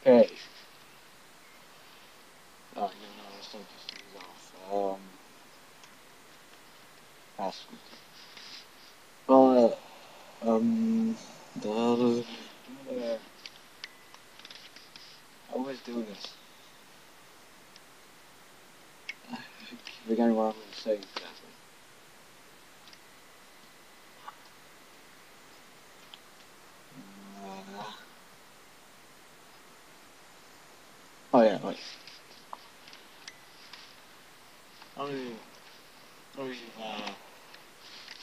Okay. No, let's start this thing off. Ask. Well, the, I always do this. I keep forgetting what I'm going to say exactly. Uh, oh yeah, wait. Are you, are you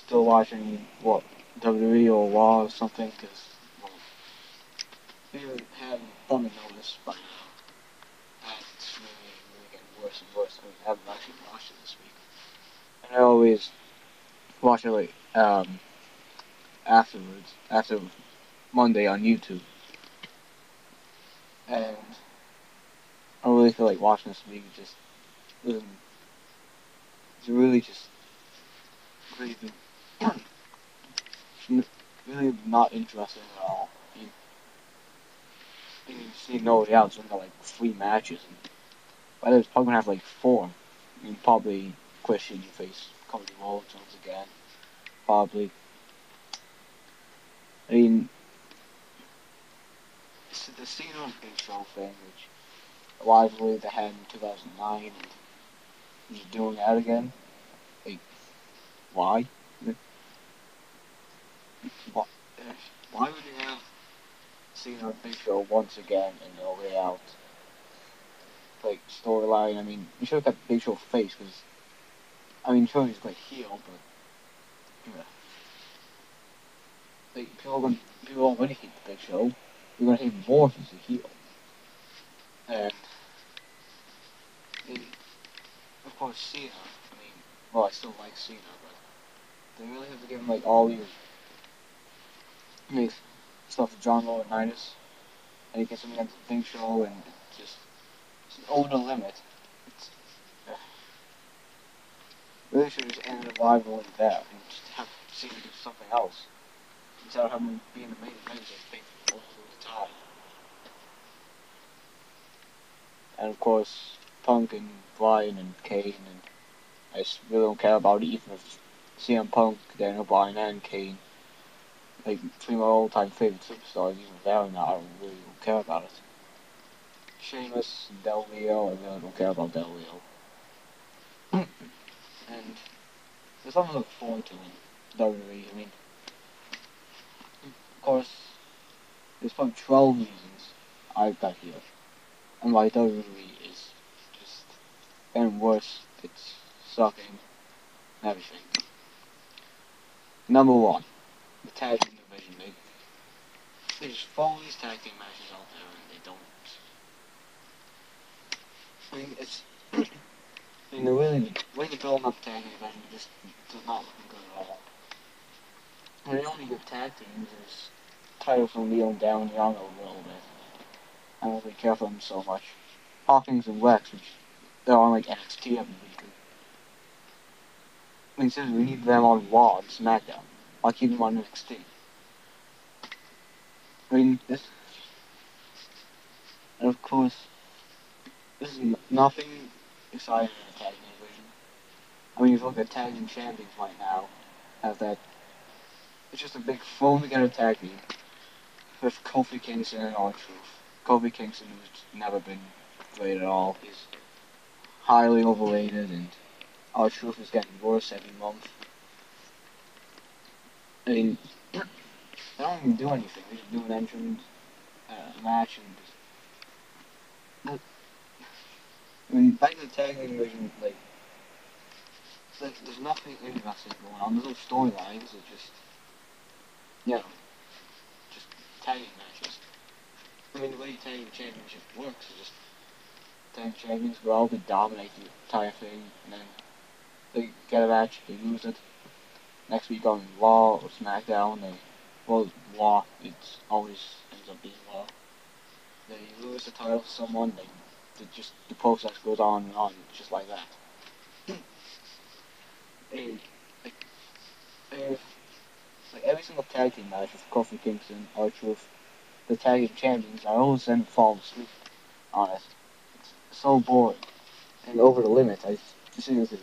still watching what WWE or Raw or something? Because well, you haven't probably noticed by now. And it's really getting worse and worse. I mean, I haven't actually watched it this week. And I always watch it like afterwards, after Monday on YouTube. And I don't really feel like watching this week. It just it's really just really, really not interesting at all. You see no way out, so we got like 3 matches. And by the way, it's probably gonna have like 4. I mean, probably Christian you face Cody Rhodes once again. Probably. I mean, it's the Cena and Big Show thing, which a rivalry they had in 2009, and just doing that again. Like, why? Why, why would you have Cena and Big Show once again in No Way Out? Like, storyline, I mean, you should have kept Big Show face, because, I mean, sure, he's like heel, but, yeah. Like, people already hate the Big Show. You're gonna hate him more if he's a heel. And, and of course, Cena, I mean, well, I still like Cena, but they really have to give him, like, all these stuff with John Laurinaitis, and he gets him against the Big Show, and it's over the limit. It's, uh, really should have just ended the rivalry there, and just have Cena do something else, instead of having him being the main event and pay for most of the time. And of course, Punk and Bryan and Kane, and I just really don't care about it, even if CM Punk, Daniel Bryan, and Kane, like 3 of my all-time favorite superstars, even if they're not, I don't really don't care about it. Sheamus, Del Rio, I really don't care about Del Rio. And there's something to look forward to in WWE. I mean, of course, there's probably 12 reasons I've got here, and why WWE is just getting worse. It's sucking, and everything. Number one, the tag team division. They just throw these tag team matches out there, and they don't. I mean, it's. I mean, the way to build up tag team division just does not look good at all. And the only good tag teams is title from Leo down Young a little bit. I don't really care for them so much. Hawkins and Rex, which they're on like NXT every week. I mean, since we need them on Raw and SmackDown, I'll keep them on NXT. I mean, this, and of course, this is nothing exciting in the tag team division. I mean, if you look at tag team champions right now, have that. It's just a big thrown together tag team with Kofi Kingston and R-Truth. Kofi Kingston, who's never been great at all. He's highly overrated, and R-Truth is getting worse every month. I mean, they don't even do anything. They just do an entrance, match, and just. I mean, back in the tag team division, like, there's nothing interesting going on. There's no storylines. It's just, you know, just tagging matches. I mean, the way tag team championship works is just tag champions go out and dominate the entire thing, and then they get a match, they lose it. Next week on Raw or SmackDown, well, Raw, it's always ends up being Raw. They lose the title to someone, the process goes on, just like that. And, like, if, like every single tag team match with Kofi Kingston, R-Truth, the tag team champions, I always end up falling asleep on it. It's so boring. And over the limit, I seriously,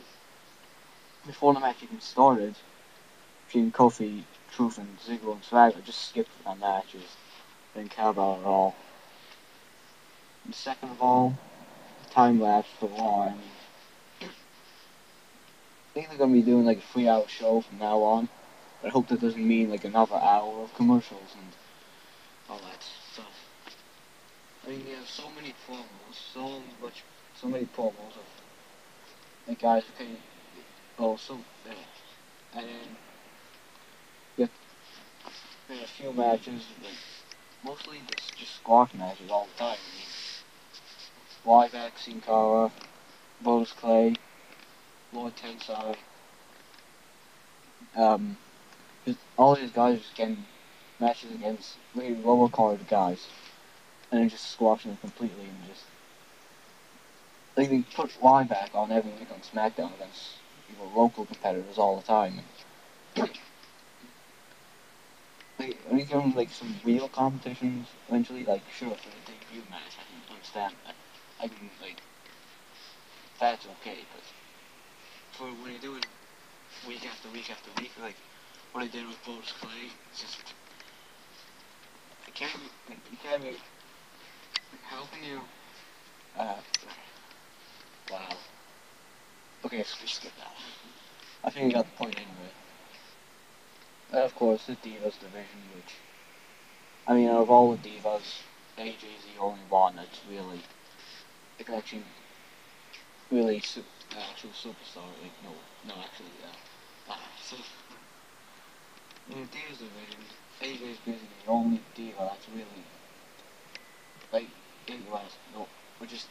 before the match even started, between Kofi, Truth, and Ziggler and Swagger, I just skipped my matches. Didn't care about it at all. And second of all, time lapse for Raw. I mean, I think they're gonna be doing like a 3-hour show from now on. But I hope that doesn't mean like another hour of commercials and all that stuff. I mean, you have so many promos, so many promos of like guys who can, oh, so, and then you have a few matches, like mostly just squash matches all the time. I mean, Ryback, Sin Cara, Brodus Clay, Lord Tensai, um, just all these guys just getting matches against really lower card guys, and then just squashing them completely and just like they put Ryback on every week on SmackDown against local competitors all the time. And, like, are you giving like some real competitions eventually? Like, sure, for the debut match, I can understand that. I can like that's okay, but for when you're doing week after week after week, like what I did with Brodus Clay, it's just you can't be. How can you? Uh, wow. Okay, so we skip that. I think you got the point anyway. And of course, the Divas division, which I mean, out of all the Divas, AJ's the only one that's really, like, actually, really actual superstar. Like, no, actually, so in the Divas division, AJ's basically the only Diva that's really like in the West. No, we're just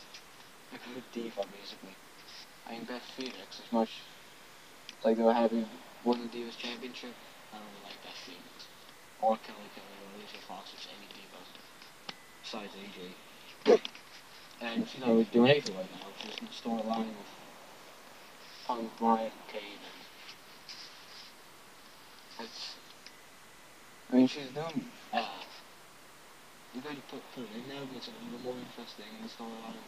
a good Diva basically. I mean, Beth Phoenix, as much like they were having won the Divas Championship, I don't really like Beth Phoenix or Kelly or Alicia Fox or any Divas besides AJ. And she's not really doing anything right now. She's in the storyline with Punk, Bryan, Kane, and it's. I mean, she's doing. You gotta put it in there, makes it a little more interesting in the storyline.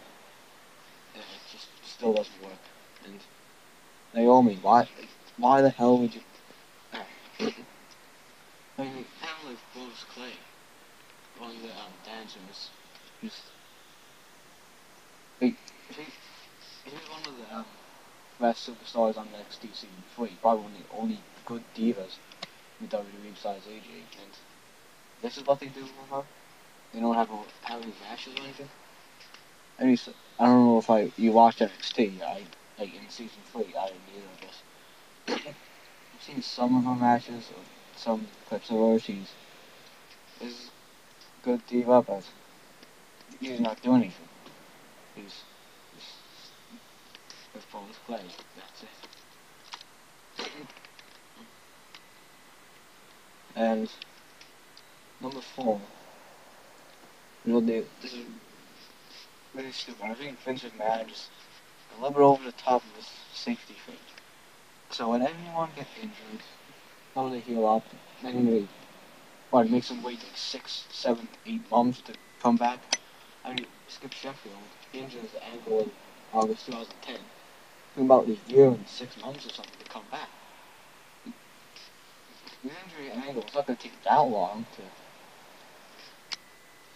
It just still doesn't work. And Naomi, why the hell would you? I mean, having like Rose Clay on the dancer is just like he's one of the best superstars on NXT season 3, probably one of the only good divas in WWE besides AJ, and this is what they do with her. They don't have any matches or anything. I mean, I don't know if you watched NXT. Like in season 3, I didn't either. But I've seen some of her matches or some clips of her. She's is good diva, but he's not doing anything. He's with Paul's Clay. That's it. And number 4, this is really stupid. I think Vince McMahon just a little bit over the top of his safety thing. So when anyone gets injured, how they heal up, then it makes them wait like 6, 7, 8 months to come back. I mean, Skip Sheffield, he injured his ankle in August 2010. Took about a year and 6 months or something to come back. The injury ankle, it's not going to take that long to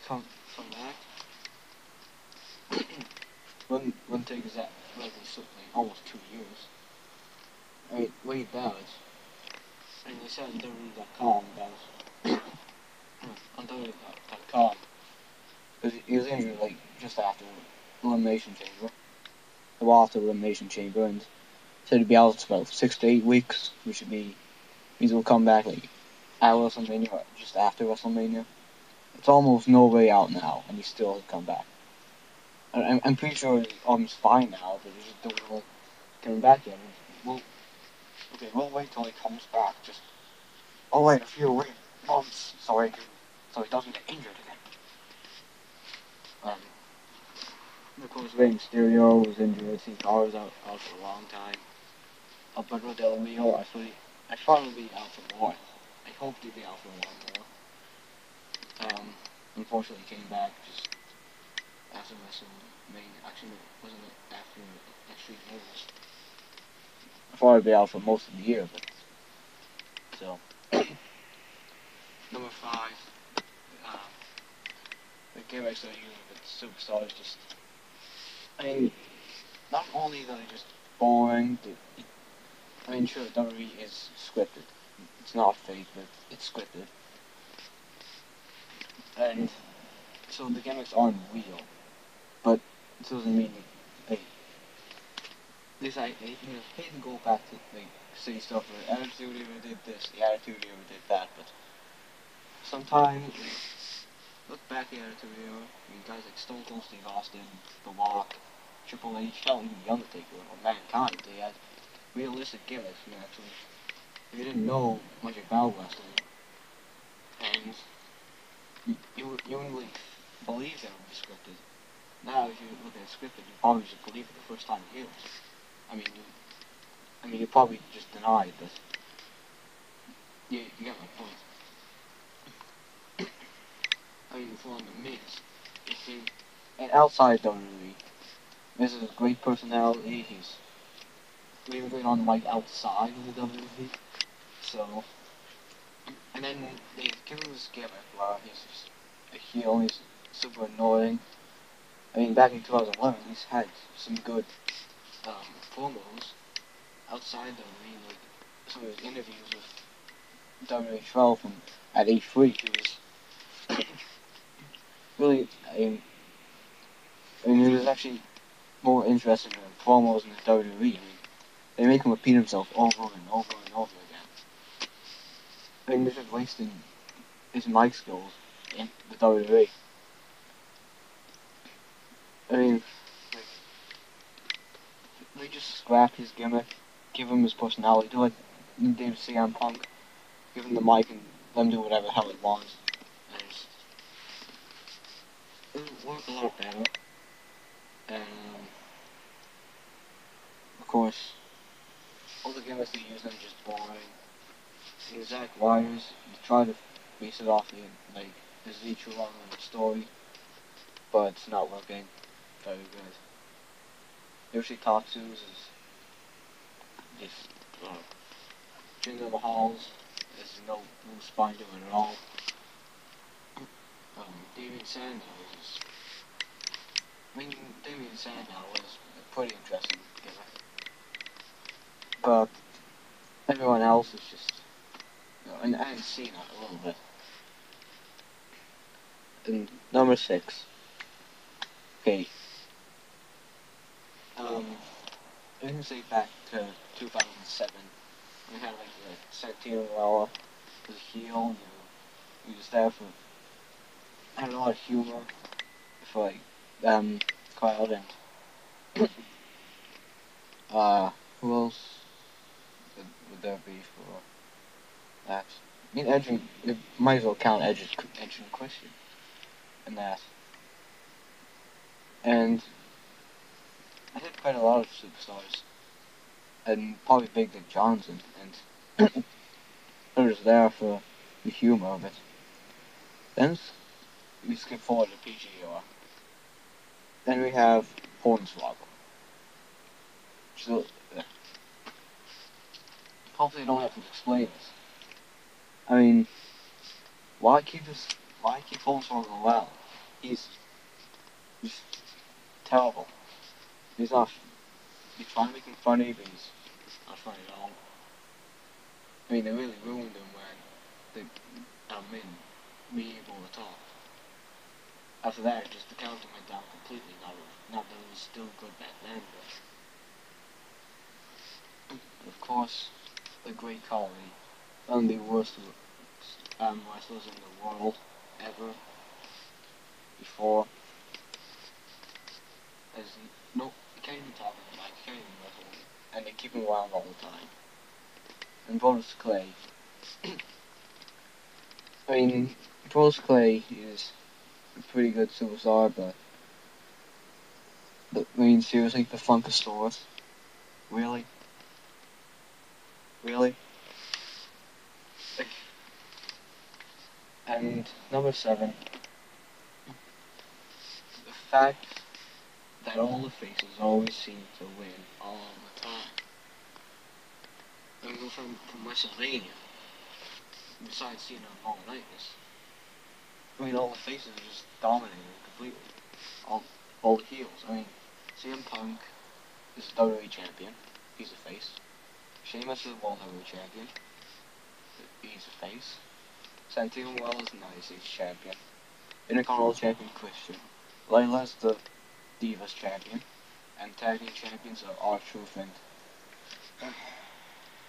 come back. Wouldn't take that like almost 2 years. I mean, what he does, and they said on WWE.com on WWE.com, because he was injured like just after Elimination Chamber, well after Elimination Chamber, and said he'd be out about 6 to 8 weeks, which would be means he'll come back like at WrestleMania or just after WrestleMania. It's almost no way out now, and he still has come back. I'm pretty sure his arm's fine now, but he just don't want coming back yet. We'll wait till he comes back. I'll wait a few months so he doesn't get injured again. Of course, Rey Mysterio was injured. Sin Cara was out for a long time. Alberto Del Rio, I thought he'll be out for more. I hope he'll be out for a lot more. unfortunately came back just after WrestleMania. Actually, no, wasn't it after Extreme Rules? I thought I'd be out for most of the year, but so. Number 5, uh, the gimmicks that are used with superstars just, I mean, not only that they're just boring, I mean, sure, WWE is scripted. It's not fake, but it's scripted. And so the gimmicks aren't real, but it doesn't mean, like, this I hate to go back to, like, say stuff like, Attitude Era did this, the Attitude Era did that, but sometimes, look back at Attitude Era, I mean, guys like Stone Cold Steve Austin, The Rock, Triple H, hell, even The Undertaker, or Mankind, they had realistic gimmicks, you know, actually, if you didn't know much about wrestling, and you wouldn't really believe they would be scripted. Now, if you look at it scripted, you probably just believe it the first time you hear it. I mean, you probably just deny it, but you get my point. I mean, for The Miz, and outside WWE, Miz is a great personality. He's really great on the mic outside of the WWE. So, and then they give him this gimmick where he's just a heel. He's super annoying. I mean, back in 2011, he's had some good promos outside WWE, like some of his interviews with WWE from at E3. He was really, he was actually more interested in promos in the WWE. I mean, they make him repeat himself over and over and over again. I mean, this is wasting his mic skills in the WWE. I mean, like, they just scrap his gimmick, give him his personality, do like David CM Punk, give him the mic and let him do whatever the hell he wants. And it would work a lot better. And of course, all the gimmicks they use are just boring. The exact wires, you try to base it off the like the Z-Tron story, but it's not working very good. Yoshi Tatsu's is just Jinder Mahal's. There's no blue spine to it at all. David Sandow is. I mean, David Sandow was a pretty interesting gimmick, but everyone else is just. And I've seen it a little bit. And number 6. Okay. I can say back to 2007. We had like the Santino was a heel. He was there for had a lot of humor for like crowd and who else would there be for that? I mean, Edge and it might as well count Edge and Christian in that. And I had quite a lot of superstars, and probably Big Dick Johnson, and I was there for the humor of it. Then we skip forward to PG era. Then we have Hornswoggle. So, hopefully I don't have to explain this. I mean, why keep Hornswoggle around? He's just terrible. He's not, he's trying to make him funny, but he's not funny at all. I mean, they really ruined him when they made me able to talk. After that, just the character went down completely. Not that it was still good back then, but of course, the great Khali, one of the worst wrestlers in the world ever. Before, there's no, you can't even talk to him, like, you can't even wrestle him, and they keep him around all the time. And Brodus Clay, I mean, Brodus Clay is a pretty good superstar, but I mean, seriously, the Funkasaurus? Really? Really? And number 7, fact that all the faces always seem to win all the time. I mean, from WrestleMania, besides Cena and Laurinaitis, I mean, all the faces are just dominating completely. All the heels. I mean, CM Punk is the WWE champion. He's a face. Sheamus is the World Heavyweight champion. He's a face. Santino Marella is the United States champion. Intercontinental champion Christian. Layla's the Divas champion. And tag team champions are R-Truth and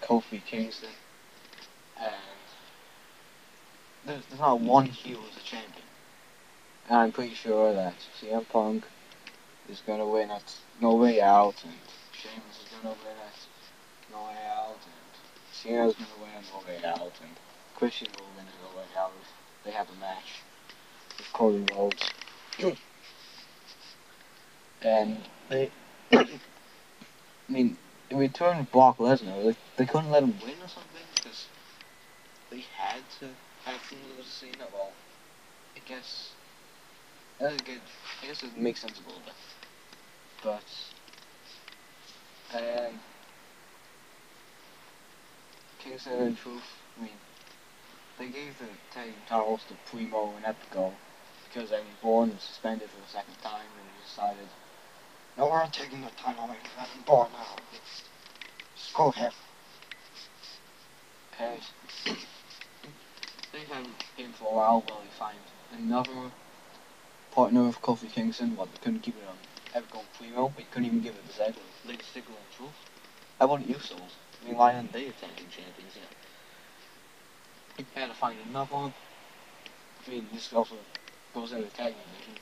Kofi Kingston. And there's not one heel as a champion. And I'm pretty sure that CM Punk is gonna win at No Way Out, and Sheamus is gonna win at No Way Out, and Cena's gonna win at No Way Out, and Christian will win at No Way Out if they have a match with Cody Rhodes. And they, I mean, in return of Brock Lesnar, they couldn't let him win or something because they had to have him lose Cena. Well, I guess that's good. I guess it makes sense a little bit. But Kingston and Truth, I mean, they gave the tag team titles to Primo and Epico because Eddie Bourne was suspended for the second time, and they decided, no, we're not taking the title away from Eddie Bourne now. Screw him. And they had him for a while while he found another partner of Kofi Kingston. Well, they couldn't keep it on Epico and Primo, but you couldn't even give it to Lady Stickler and Truth. How about Usos? I mean, why aren't they attacking champions yet? You had to find another one. I mean, this also goes into the tag division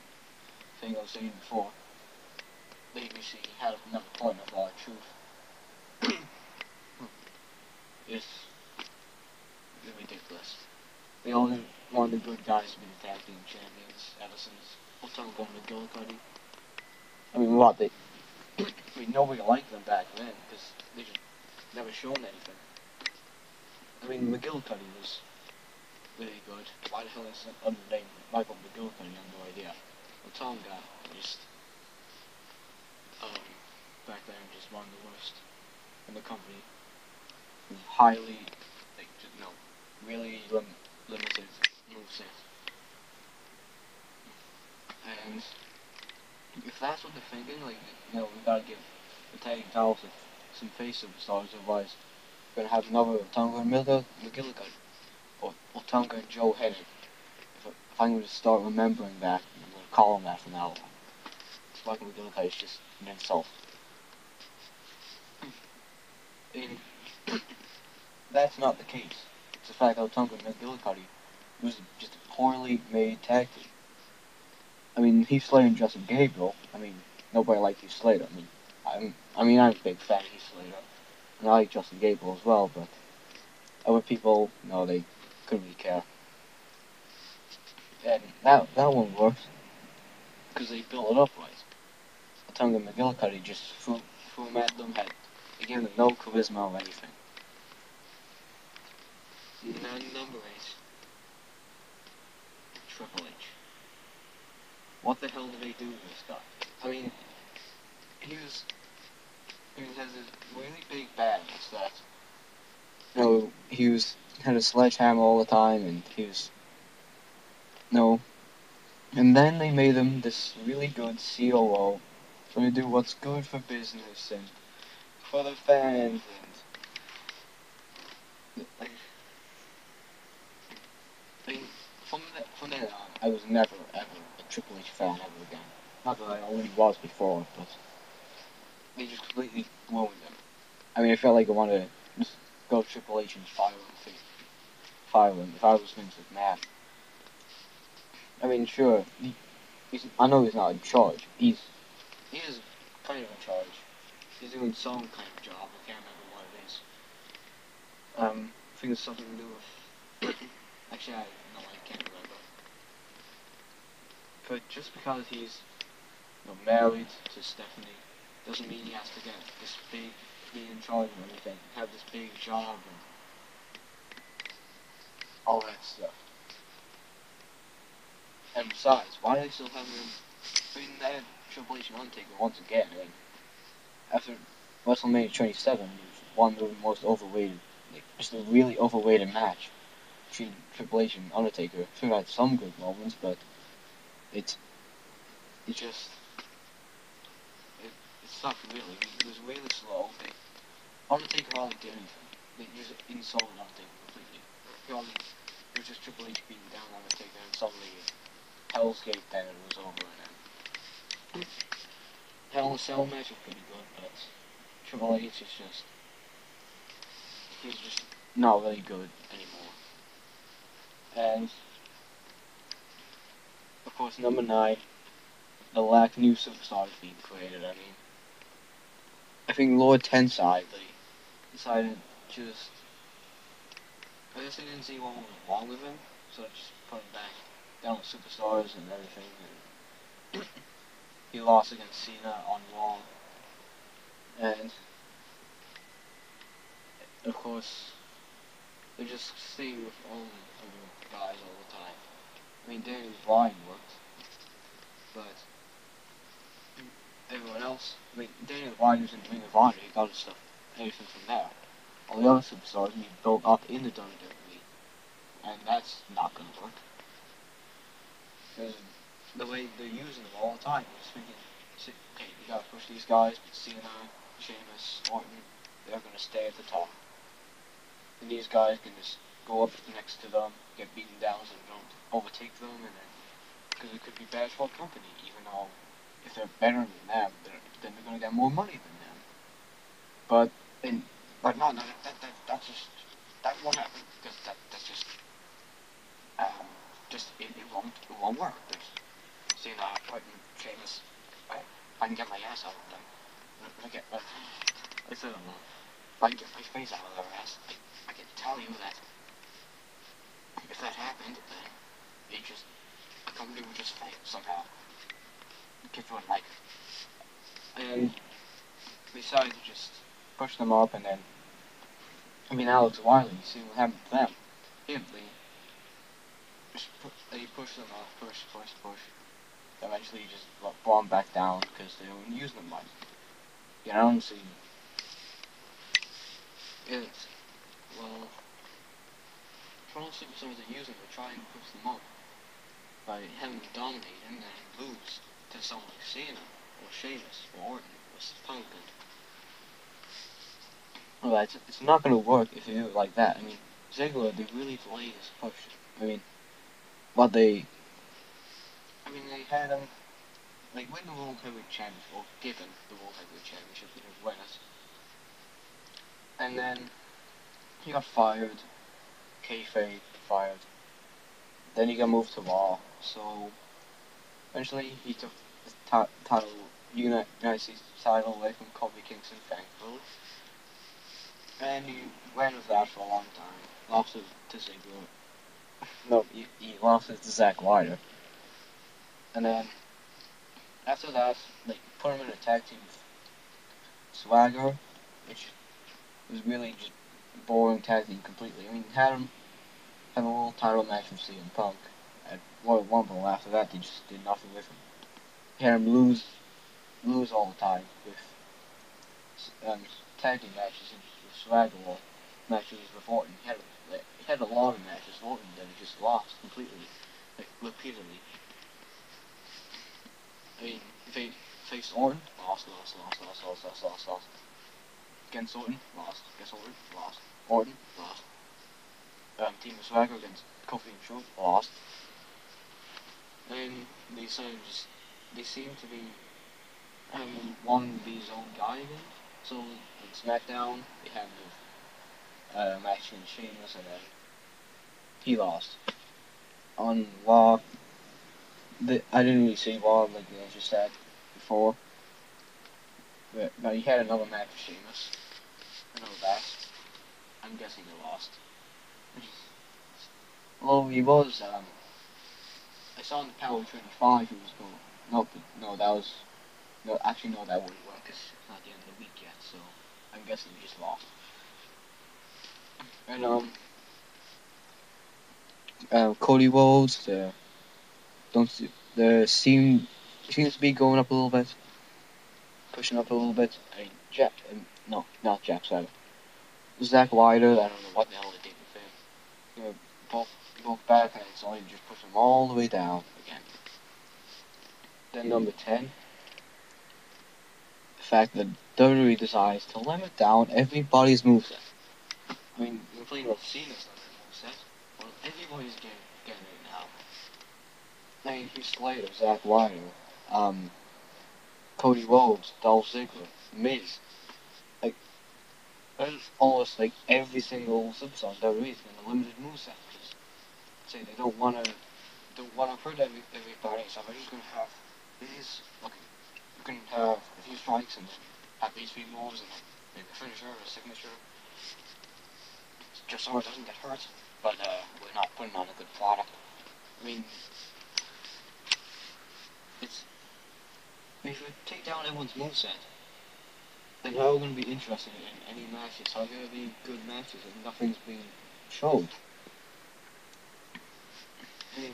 thing I was saying before. They usually had another partner for our Truth. It's ridiculous. They only want the good guys to be the tag team champions ever since Otunga and McGillicuddy. I mean, what, I mean, nobody liked them back then because they just never shown anything. I mean, McGillicuddy was really good. Why the hell is it under the name Michael McGillicuddy? I have no idea. Otunga just back then just one of the worst in the company. Highly, like, just, no, really limited moveset. And if that's what they're thinking, like, you know, we gotta give the tag team titles to some face superstars, otherwise we're gonna have another Otunga and McGillicuddy, or Otunga and Joe Hennig. If I'm going to start remembering that, I'm going to call him that from now on. Michael McGillicuddy is just an insult. And that's not the case. It's the fact that Otunga and McGillicuddy was just a poorly made tag team. I mean, Heath Slater and Justin Gabriel, I mean, nobody liked Heath Slater. I'm a big fan of Heath Slater, and I like Justin Gabriel as well, but other people, no, they couldn't really care. And that one works, because they built it up right. Otunga and McGillicuddy just threw them at them, they gave them no charisma or anything. Number 8. Triple H. What the hell did they do with this guy? I mean, he has this really big badness that, you know, had a sledgehammer all the time, and and then they made him this really good COO, trying to do what's good for business and for the fans, and from then on, I was never ever a Triple H fan ever again. Not that I already was before, but they just completely ruined him. I mean, I felt like I wanted to just go to Triple H and fire him if I was Vince McMahon. I mean, sure, I know he's not in charge. He is kind of in charge. He's doing some kind of job. I can't remember what it is. I think it's something to do with. Actually, I can't remember. But just because he's married to Stephanie doesn't mean he has to get this big, be in charge of everything, have this big job and all that stuff. And besides, why are they still having him I mean, they had Triple H and Undertaker once again. I mean, after WrestleMania 27, it was one of the most overrated, like, just a really overrated match between Triple H and Undertaker. Sure had some good moments, but it it just it sucked really. It was really slow. Undertaker hardly did anything. They just insulted Undertaker completely. It was just Triple H beating down Undertaker, and suddenly Hell's Gate, then it was over, and then Hell in a Cell match was pretty good, but Triple H is just he's just not really good anymore. And of course, number 9, the lack of new superstars being created. I mean, I think Lord Tensai decided just I guess they didn't see what was wrong with him, so they just put him back down with superstars and everything. And he lost against Cena on Raw, and of course they just stay with all the other guys all the time. I mean, Daniel Bryan worked, but everyone else. I mean, Daniel Bryan was in Ring of Honor. He got his stuff, everything from there. All the other superstars need built up in the WWE, and that's not gonna work. Because the way they're using them all the time, you're just thinking, okay, you gotta push these guys, but Cena, Sheamus, Orton, they're gonna stay at the top. And these guys can just go up next to them, get beaten down so they don't overtake them, and then, because it could be bad for the company, even though if they're better than them, then they're gonna get more money than them. But, no, that's just, that won't happen, because that's it won't work. Seeing Orton, Sheamus, I can get my ass out of them. I said, if I can get my face out of their ass, I can tell you that if that happened, then a company would just fail somehow. Kids wouldn't like it. And they decided to just push them up, and then, I mean, Alex Wiley, you see what happened to them. They pushed them up, push. Eventually, just brought them back down because they weren't using them much. You know, so it's, well, trying to see what they're using, they're trying to push them up by having them dominate and then lose to someone like Cena, or Sheamus, or Orton, or Punk. Well, it's not going to work if you do it like that. I mean, Ziggler, they really delayed his push. I mean, they had him, like, win the World Heavyweight Championship, or given the World Heavyweight Championship, he didn't win it. And then, he got fired, kayfabe fired. Then he got moved to Raw, so eventually he took the title, United States title away from Kofi Kingston, thankfully. And he ran with that for a long time. Lost it to Ziggler. No, he lost it to Zack Ryder. And then, after that, like, put him in a tag team with Swagger, which was really just boring tag team completely. I mean, had him have a little title match with CM Punk at Royal Rumble. After that, they just did nothing with him. Had him lose all the time with tag team matches with Swagger or matches with Orton. He had a lot of matches with Orton that he just lost completely, like, repeatedly. I mean, they faced Orton, lost. Against Orton, lost. Against Orton, lost. Orton, lost. Team of Swagger against Kofi and Truth, lost. And they seem to be wanting to be his own guy again. So, in SmackDown, they had the match against Sheamus, and then he lost. On Raw, I didn't really see Raw, like I just said before. But he had another match with Sheamus. I know that. I'm guessing he lost. Well, he was, I saw in the Power 25 he was going, actually no, that wouldn't work, because it's not the end of the week yet, so I'm guessing he just lost. And, Cody Rhodes, there seemed seems to be going up a little bit, pushing up a little bit. I mean, no, not Jack Swagger. Zack Ryder, I don't know what the hell they did with him. You know, both bad guys, so I just push them all the way down again. Then number 10, the fact that WWE decides to limit down everybody's moveset. I mean, we're playing with Cena's moveset. Well, everybody's getting it now. I mean, Heath Slater, Zack Ryder, Cody Rhodes, Dolph Ziggler, Miz. Like, there's almost like every single superstar in WWE is getting a limited moveset. Because, say, they don't want to hurt everybody, so they're just going to have these. Okay, you can have a few strikes and have these few moves and maybe a finisher or a signature, just so it doesn't get hurt. But we're not putting on a good product. I mean, if you take down everyone's moveset, then how are we going to be interested in any matches? How are going to be good matches if nothing's being showed? I mean,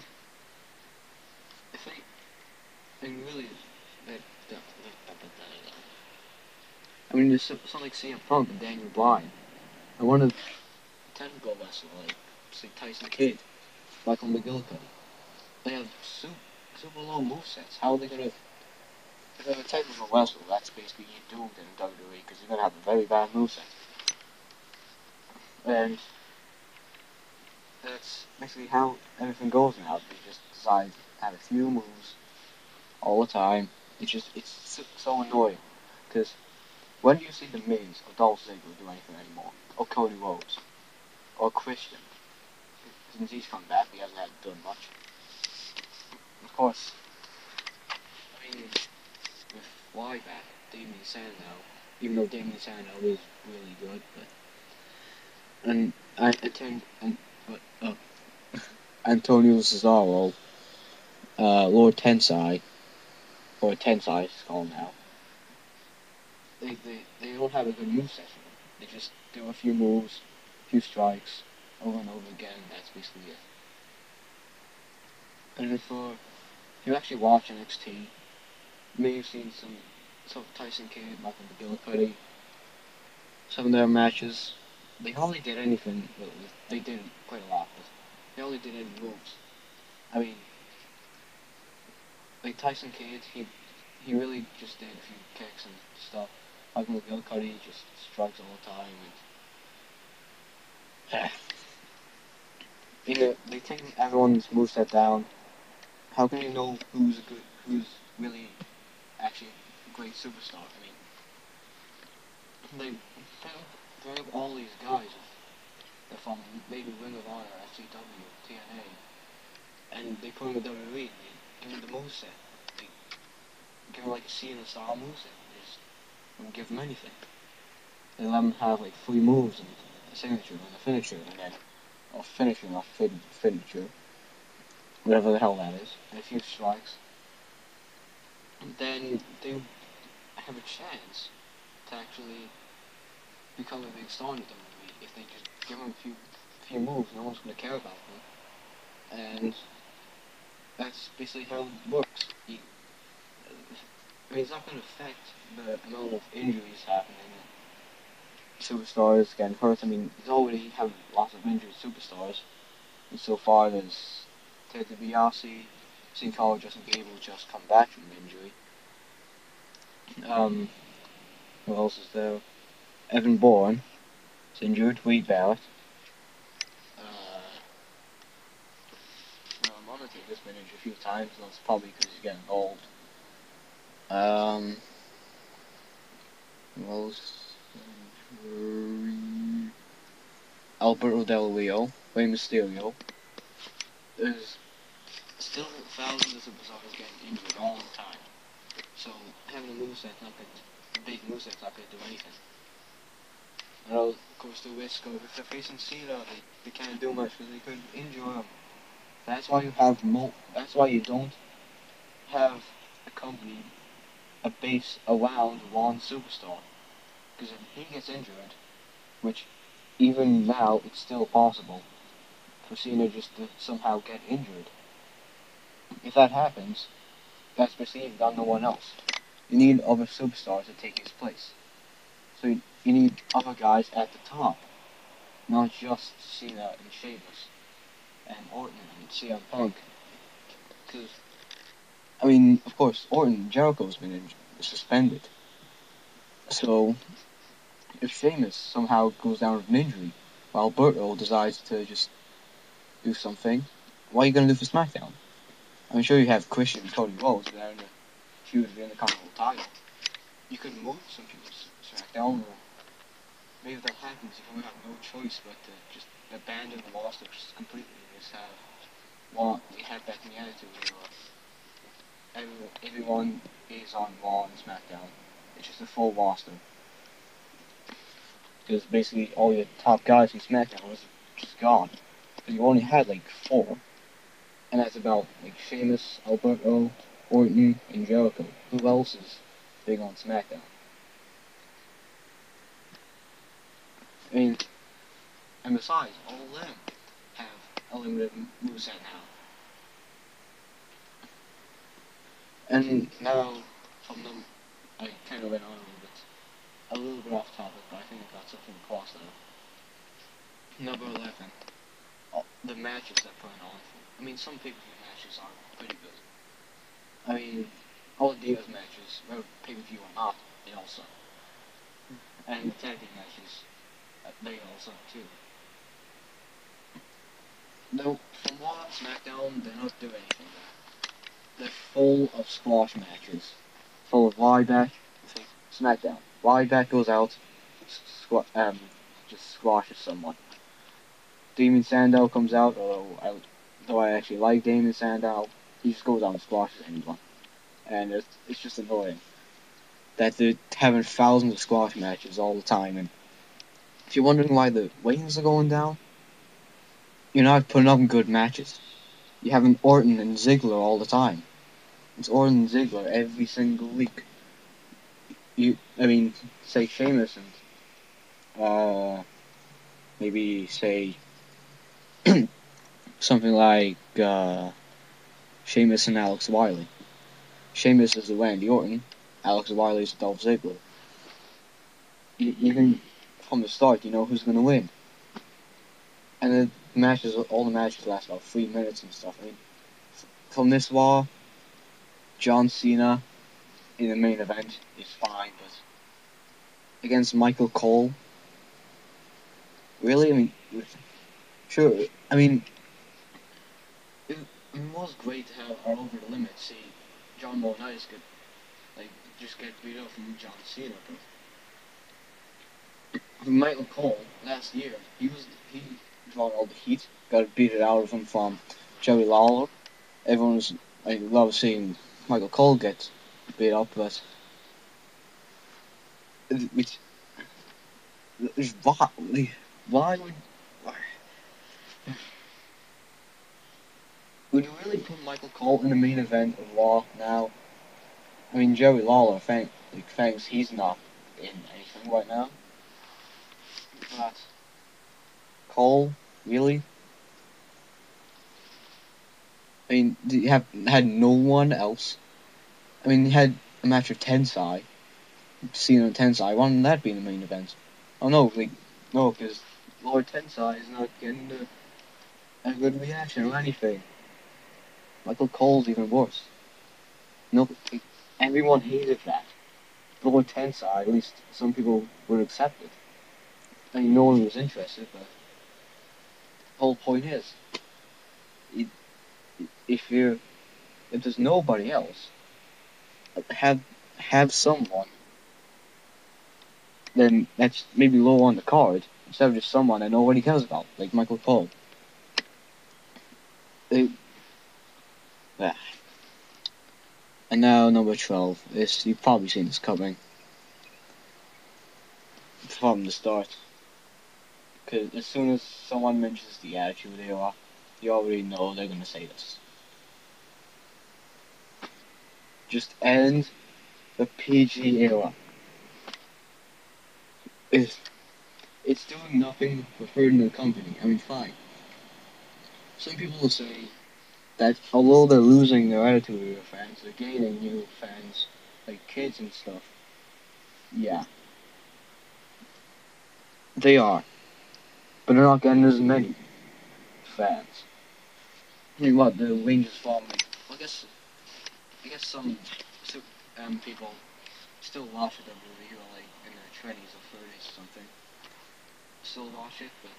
if they, really, I mean, there's something like CM Punk and Daniel Bryan. I want to technical wrestler like, say, Tyson Kidd, Michael McGillicuddy. They have super low movesets. How are they going to... If they're a technical wrestler, that's basically you doomed in WWE because you're going to have a very bad moveset. And that's basically how everything goes now. They just decide to have a few moves all the time. It's so annoying because when do you see the Miz or Dolph Ziggler do anything anymore? Or Cody Rhodes? Or Christian? Since he's come back, he hasn't done much. Of course, I mean, with Ryback, Damien Sandow, even though Damien Sandow is really good, but Antonio Cesaro, Lord Tensai, or Tensai it's called now, they don't have a good moveset for them. They just do a few moves, a few strikes, over and over again, and that's basically it. And if you actually watch NXT, you may have seen some Tyson Kidd, Michael McGillicuddy, some of their matches. They hardly did anything, well, they did quite a lot, but they hardly did any moves. I mean, like Tyson Kidd, he really just did a few kicks and stuff. Michael McGillicuddy just strikes all the time, and they take everyone's moveset down. How can you know who's really actually a great superstar? I mean, they have all these guys. They're from maybe Ring of Honor, FCW, TNA, and they put them in WWE. They give them the moveset. They give them like a Cena style moveset. They just don't give them anything. They let them have like 3 moves and a signature and a finisher, and then or finisher, not finisher, whatever the hell that is, and a few strikes. And then they have a chance to actually become a big star in WWE if they just give them a few moves. No one's going to care about them, and that's basically how it works. I mean, it's not going to affect the amount of injuries happening. Superstars getting hurt. I mean, he's already have lots of injured superstars. And so far, there's Ted DiBiase, Sin Cara, Justin Gable just come back from an injury. Who else is there? Evan Bourne is injured. Wade Barrett. Well, Undertaker's been injured a few times. And that's probably because he's getting old. Who else? Alberto Del Rio, Rey Mysterio. There's still thousands of superstars getting injured all the time. So having a big moveset's not going to do anything. And of course the risk of if they're facing Cena, they can't do much because they could injure him. That's why that's why you don't have a company, a base around one superstar. Because if he gets injured, which even now it's still possible for Cena just to somehow get injured. If that happens, that's perceived on no one else. You need other superstars to take his place. So you need other guys at the top, not just Cena and Sheamus and Orton and CM Punk. Because, I mean, of course, Orton, Jericho's been suspended. So, if Sheamus somehow goes down with an injury, while Alberto decides to just do something, what are you going to do for SmackDown? I'm sure you have Christian and Cody Rhodes that are in the feud for the Intercontinental title. You could move some people to SmackDown, or maybe that happens if we have no choice but to just abandon the roster completely and just have we have back in the attitude where everyone is on Raw and SmackDown. It's just a full roster. Because basically all your top guys in SmackDown is just gone. Because you only had like 4. And that's about like Sheamus, Alberto, Orton, and Jericho. Who else is big on SmackDown? I mean, and besides, all of them have a limited moveset now. And now, I kind of went on a little bit off topic, but I think I got something across there. Number 11. The matches they're putting on. I mean, some pay-per-view matches are pretty good. I mean, all the Divas matches, whether pay-per-view or not, they all suck. And the tag team matches, they all suck too. Though, from Raw and SmackDown, they're not doing anything there. They're full of squash matches. Full of Ryback, SmackDown. Ryback goes out, just squashes someone. Damien Sandow comes out, though I actually like Damien Sandow, he just goes out and squashes anyone. And it's just annoying that they're having thousands of squash matches all the time. And if you're wondering why the ratings are going down, you're not putting up good matches. You're having Orton and Ziggler all the time. It's Orton and Ziggler every single week. Say Sheamus and maybe say something like Sheamus and Alex Wiley. Sheamus is the Randy Orton, Alex Wiley is Dolph Ziggler. Even from the start, you know who's going to win. And all the matches last about 3 minutes and stuff. I mean, from this Raw, John Cena in the main event is fine, but against Michael Cole, really? I mean, sure. I mean, it was great to have our Over the Limit see John Laurinaitis just get beat up from John Cena, but Michael Cole last year, he drawn all the heat, got beat it out of him from Jerry Lawler. I love seeing Michael Cole get beat up, but why would you really put Michael Cole in the main event of Raw now? I mean, Jerry Lawler thanks he's not in anything right now. But Cole, really? I mean, you had no one else. I mean, you had a match with Tensai, Cena and Tensai. Why wouldn't that be in the main event? Oh no, no, because Lord Tensai is not getting a good reaction or anything. Michael Cole's even worse. No, everyone hated that. Lord Tensai, at least some people would accept it. I mean, no one was interested, but the whole point is, if there's nobody else, have someone, then that's maybe low on the card, instead of just someone that nobody cares about, like Michael Cole. And now number 12 is, you've probably seen this coming from the start, because as soon as someone mentions the Attitude Era, you already know they're gonna say this. Just end the PG era. It's doing nothing for hurting the company. I mean, fine. Some people will say that although they're losing their Attitude Era fans, they're gaining new fans, like kids and stuff. Yeah, they are, but they're not getting as many fans. I mean, what the ranges from? Like, I guess people still watch the WWE who are like in their 20s or 30s or something. Still watch it, but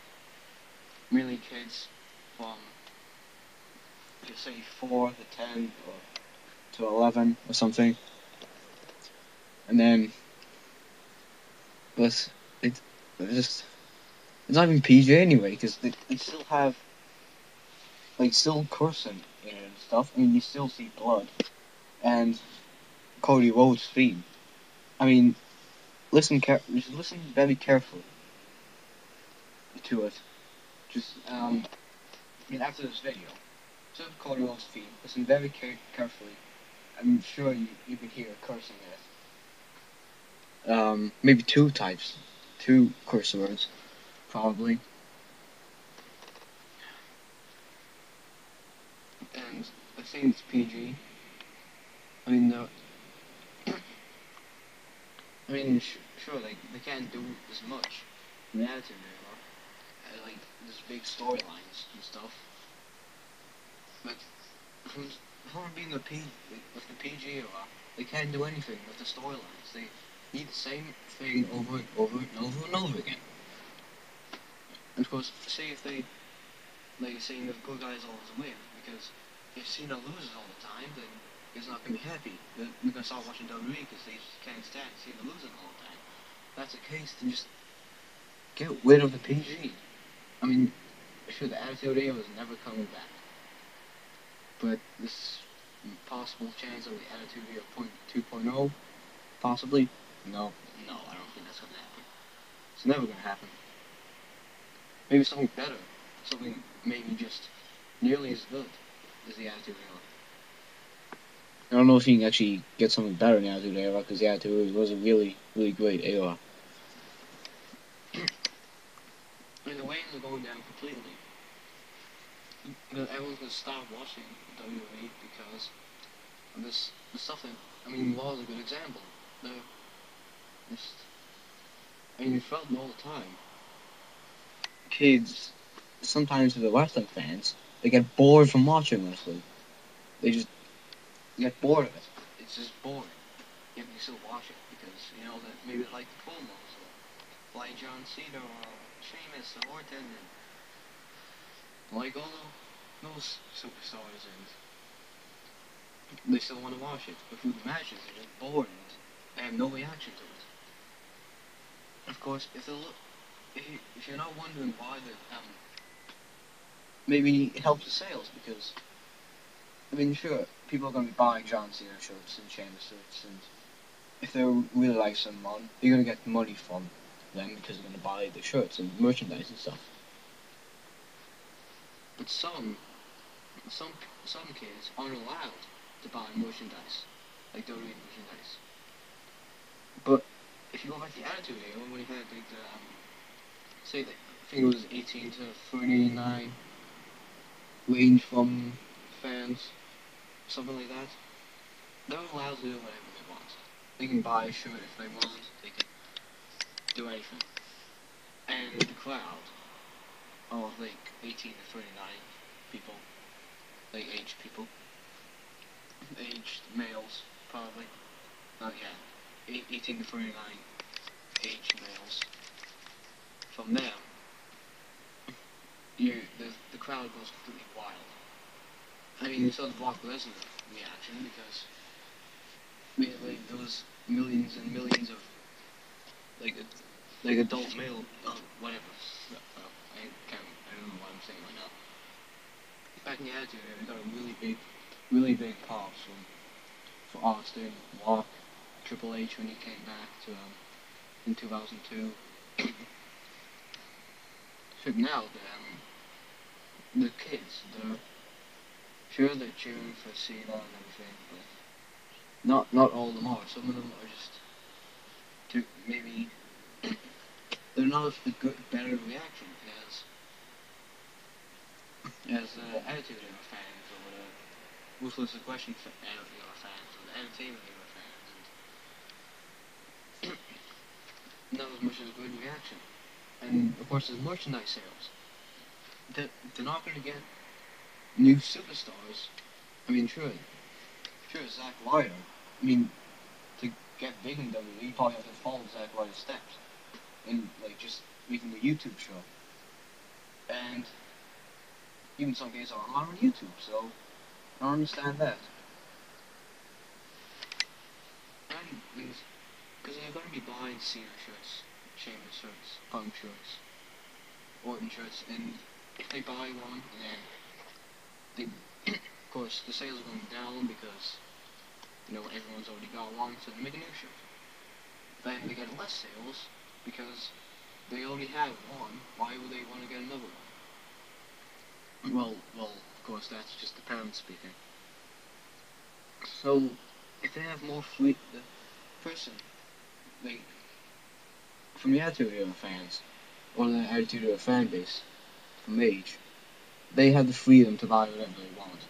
mainly kids from just say 4 to 10 or to 11 or something, and then but it it's just it's not even PG anyway because they still have like still cursing in it and stuff. I mean, you still see blood and Cody Rhodes' theme. I mean, you should listen very carefully to it. Just I mean, after this video, instead of Cody Rhodes' theme, listen very carefully. I'm sure you can hear cursing in it. Maybe two curse words, probably. And I think it's PG. I mean, sure, they can't do as much in the Attitude Era, like there's big storylines and stuff. But from being with the PG era, they can't do anything with the storylines. They need the same thing over and over and over and over again. And of course, say if they like saying that the good guys always win, because if Cena loses all the time, then he's not gonna be happy. They're gonna start watching WWE because they just can't stand Cena losing all the time. If that's the case, then just get rid of the PG. I mean, sure, the Attitude Era was never coming back, but this possible chance of the Attitude Era 2.0, possibly. No, I don't think that's gonna happen. It's never gonna happen. Maybe something better, something maybe just nearly as good as the Attitude Era. I don't know if you can actually get something better in the Attitude Era because the Attitude Era was a really, really great era. And the ratings are going down completely. Everyone's gonna stop watching WWE because of this stuff that, I mean, Raw is a good example. They're just, I mean, you felt them all the time. Kids, sometimes the wrestling fans, they get bored from watching wrestling. They just get bored of it. It's just boring. Yet you still watch it because, you know, that maybe they like the promos or like John Cena or Sheamus or Orton and like all those superstars, and they still want to watch it. But through the matches, they're just bored and they have no reaction to it. Of course, if you're not wondering why that maybe it helps the sales because I mean sure people are going to be buying John Cena shirts and Sheamus shirts, and if they really like someone, you're going to get money from them because they're going to buy the shirts and merchandise and stuff. But some kids aren't allowed to buy merchandise, like WWE merchandise. But if you go back to the Attitude Era, when you had like the say that I think it was 18 to 39 range from fans, something like that, they're allowed to do whatever they want. They can buy a shirt if they want. They can do anything. And the crowd of like 18 to 39 people, like aged people, aged males, probably. Not yet. 18 to 39 aged males. From them, the crowd goes completely wild. I mean, you saw the Brock Lesnar reaction because basically there was millions and millions of like adult male, whatever. I don't know what I'm saying right now. Back in the Attitude Era, we got a really big pop for Austin, Rock, Triple H when he came back to in 2002. So now the kids, they're cheering for Cena and everything, but not all of them are. Some of them are just maybe they're not a better reaction as Attitude Era fans or whatever. ruthless aggression era fans and entertainment era fans, and not as much as good reaction. And of course, there's merchandise sales. They're not going to get new superstars. I mean, sure, Zack Ryder. I mean, to get big in WWE, you probably have to follow Zack Ryder's steps in like just making a YouTube show. And even some games are on YouTube, so I don't understand that. And because they're going to be buying Cena shirts, Sheamus shirts, Punk shirts, Orton shirts, and if they buy one, then they, of course, the sales are going down because everyone's already got one, so they make a new shirt. Then they get less sales because they already have one. Why would they want to get another one? Well, of course, that's just the parents speaking. So, if they have more free, the person, like, from the Attitude Era fans, or the Attitude Era fan base, from age, they have the freedom to buy whatever they want.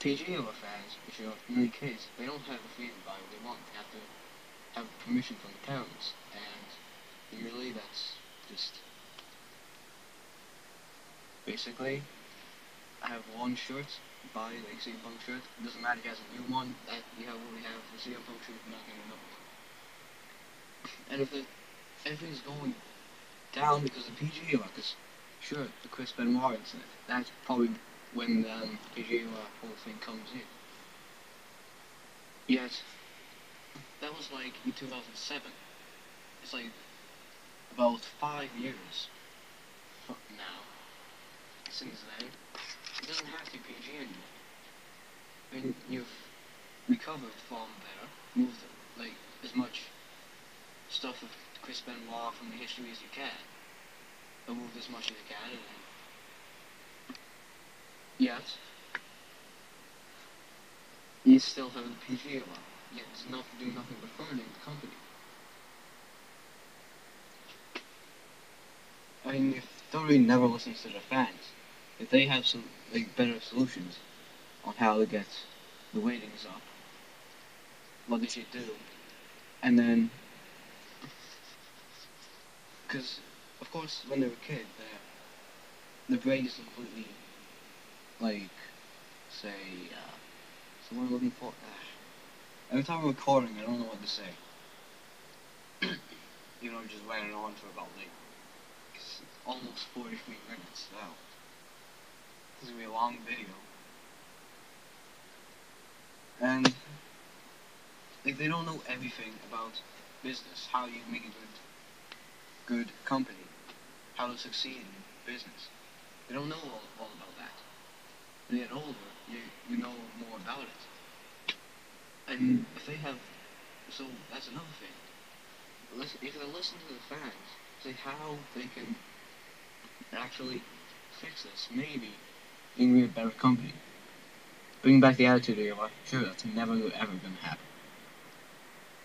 PG Era fans, which are really kids, they don't have the freedom to buy what they want. They have to have permission from the parents, and usually that's just basically I have one shirt, buy like CM Punk shirt. It doesn't matter if he has a new one. That you already have the CM Punk shirt, not getting another one. And if everything's going down because of PG era, because sure the Chris Benoit incident, that's probably when the PG era whole thing comes in. Yet that was like in 2007. It's like about 5 years from now. Since then, it doesn't have to be PG anymore. I mean, you've recovered from there, moved like as much stuff of Chris Benoit from the history as you can, remove as much as you can, and yet you still have the PG era. Yet it's not doing nothing but hurting the company. I mean, if WWE never listens to the fans, if they have some like better solutions on how to get the ratings up, what they should do, and then, because of course when they're a kid, the brain is completely like, say, so what am I looking for? Every time I'm recording, I don't know what to say. Just running on for about like almost 43 minutes. Wow, this is gonna be a long video. And if they don't know everything about business, how you make a good company, how to succeed in business, they don't know all about that. When you get older, you know more about it. And if they have, so that's another thing. If they listen to the fans, say how they can actually fix this, maybe they can be a better company. Bring back the Attitude Era, sure, that's never ever going to happen.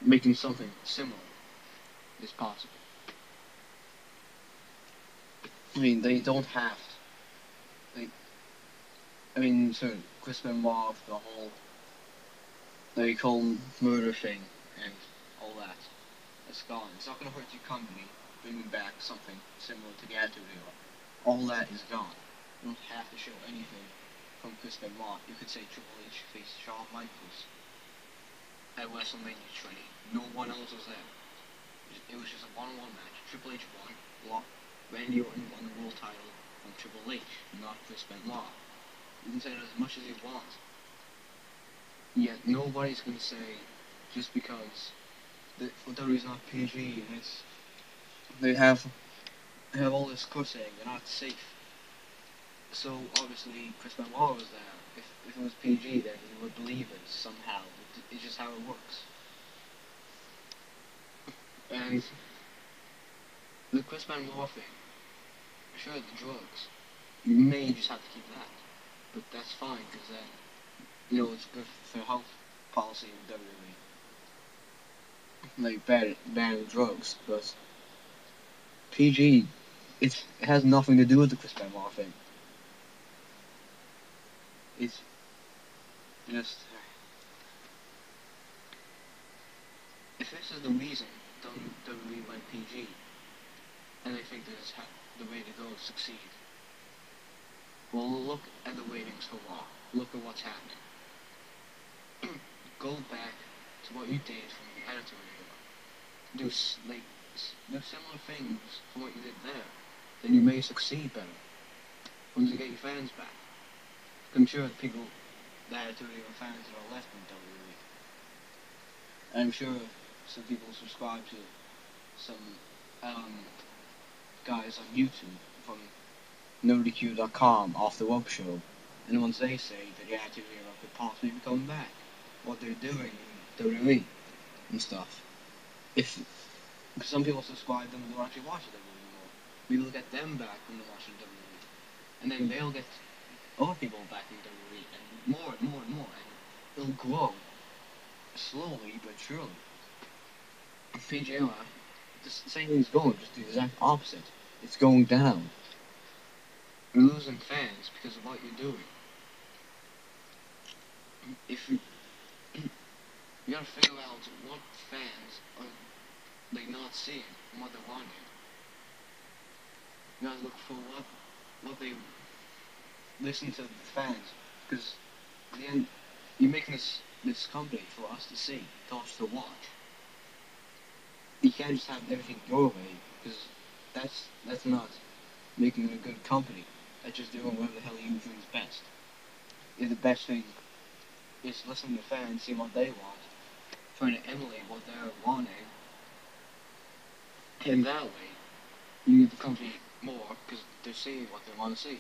Making something similar is possible. I mean, they don't have. So Chris Benoit, the whole murder thing and all that, it's gone. It's not going to hurt your company bringing back something similar to the Attitude Era. All that is gone. You don't have to show anything from Chris Benoit. You could say Triple H faced Shawn Michaels at WrestleMania 20. No one else was there. It was just a one-on-one match. Triple H won. Randy Orton won the world title from Triple H, not Chris Benoit. You can say that as much as you want. Yet nobody's going to say, just because WWE is not PG and they have all this cursing, they're not safe. So obviously Chris Benoit was there. If it was PG, then you would believe it somehow. It's just how it works. And the Chris Benoit thing, sure, the drugs, you may just have to keep that, but that's fine because then it's good for health policy in WWE. Like banning drugs, but PG, it has nothing to do with the Chris Benoit thing. Just if this is the reason WWE went PG, and they think this is the way to go to succeed, well, look at the ratings for Raw. Look at what's happening. Go back to what you did from the Attitude Era. Do similar things to what you did there. Then you may succeed better. Once you get your fans back. I'm sure the Attitude Era fans are left in WWE. And I'm sure some people subscribe to some guys on YouTube from NoDQ.com off the Rope Show, and once they say that the Attitude Era could possibly be coming back, what they're doing in WWE and stuff. If some people subscribe to them and don't actually watch WWE anymore, maybe we'll get them back when they're watching WWE, and then they'll get other people back in WWE, and more and more and more, and it'll grow slowly but surely. PG Era, the same thing's going, just the exact opposite. It's going down. You're losing fans because of what you're doing. If you gotta figure out what fans are they not seeing and what they're wanting. You gotta look for what they listen to the fans, because at the end you're making this company for us to see, for us to watch. You can't just have everything your way, because that's not making it a good company. That's just doing whatever the hell you think is best. If the best thing is listening to fans, seeing what they want, trying to emulate what they're wanting, and that way you get the company more because they're seeing what they want to see.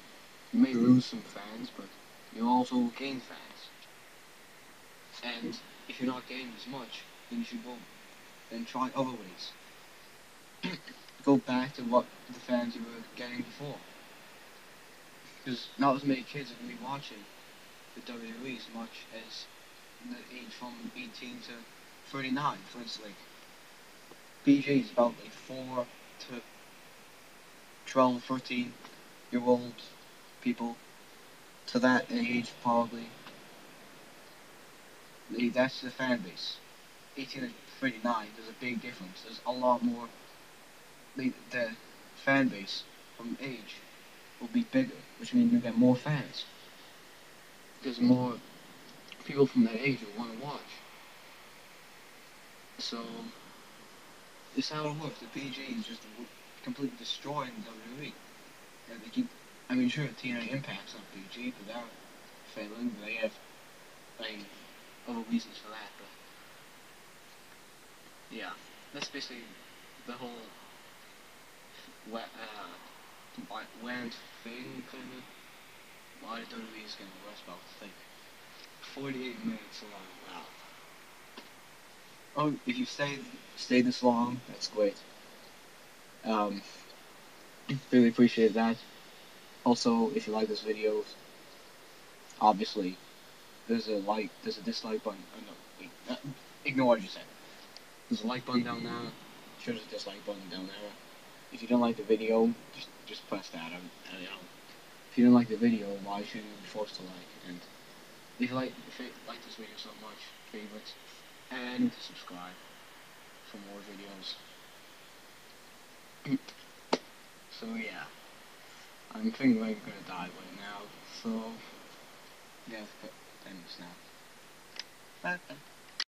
You may lose some fans, but you also gain fans. And if you're not gaining as much, then you should go and try other ways. Go back to what the fans you were getting before. Because not as many kids are going to be watching the WWE as much as the age from 18 to 39. For instance, like, PG is about like 4 to 12, 13-year-old people. To that age, probably. That's the fan base. 18 to 39, there's a big difference. There's a lot more. The fan base from age will be bigger, which means you get more fans. There's more people from that age who want to watch. So, this is how it works. The PG is just completely destroying WWE. And they keep, I mean, sure, TNA Impact's on PG, but they're failing. They have other reasons for that. But yeah, that's basically the whole land thing, kind of. Why WWE is getting worse about the thing. 48 minutes long. Wow. Oh, if you stay this long, that's great. Really appreciate that. Also, if you like this video, obviously, there's a dislike button. Oh, no, wait, ignore what you said. There's a like button down there. Sure, there's a dislike button down there. If you don't like the video, just press that. If you don't like the video, why should you be forced to like? And if you like this video so much, favorite and subscribe for more videos. So yeah, I'm thinking I'm gonna die right now. So yeah, end this now. Bye.